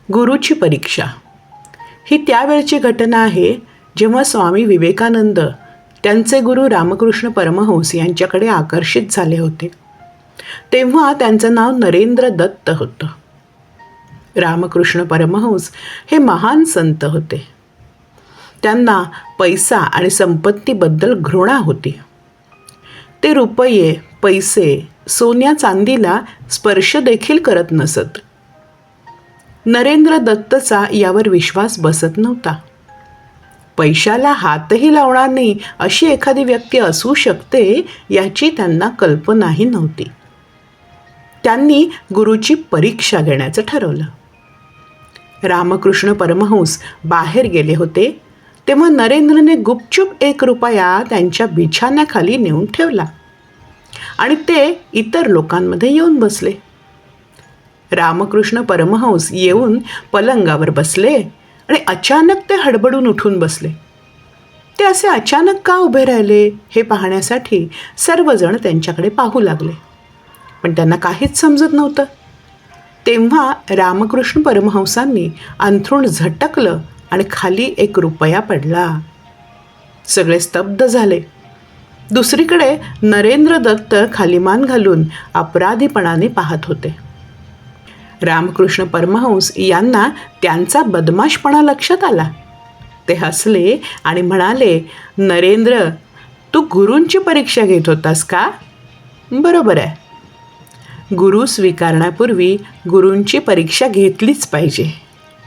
गुरुची परीक्षा ही त्यावेळची घटना आहे जेव्हा स्वामी विवेकानंद त्यांचे गुरु रामकृष्ण परमहंस यांच्याकडे आकर्षित झाले होते. तेव्हा त्यांचं नाव नरेंद्र दत्त होतं. रामकृष्ण परमहंस हे महान संत होते. त्यांना पैसा आणि संपत्तीबद्दल घृणा होती. ते रुपये, पैसे, सोन्या चांदीला स्पर्श देखील करत नसत. नरेंद्र दत्तचा यावर विश्वास बसत नव्हता. पैशाला हातही लावणार नाही अशी एखादी व्यक्ती असू शकते याची त्यांना कल्पनाही नव्हती. त्यांनी गुरुची परीक्षा घेण्याचं ठरवलं. रामकृष्ण परमहंस बाहेर गेले होते तेव्हा नरेंद्रने गुपचूप 1 रुपया त्यांच्या बिछाण्याखाली नेऊन ठेवला आणि ते इतर लोकांमध्ये येऊन बसले. रामकृष्ण परमहंस येऊन पलंगावर बसले आणि अचानक ते हडबडून उठून बसले. ते असे अचानक का उभे राहिले हे पाहण्यासाठी सर्वजण त्यांच्याकडे पाहू लागले, पण त्यांना काहीच समजत नव्हतं. तेव्हा रामकृष्ण परमहंसांनी अंथरूण झटकलं आणि खाली 1 रुपया पडला. सगळे स्तब्ध झाले. दुसरीकडे नरेंद्र दत्त खाली मान घालून अपराधीपणाने पाहत होते. रामकृष्ण परमहंस यांना त्यांचा बदमाशपणा लक्षात आला. ते हसले आणि म्हणाले, नरेंद्र, तू गुरूंची परीक्षा घेत होतास का? बरोबर आहे. गुरु स्वीकारण्यापूर्वी गुरूंची परीक्षा घेतलीच पाहिजे.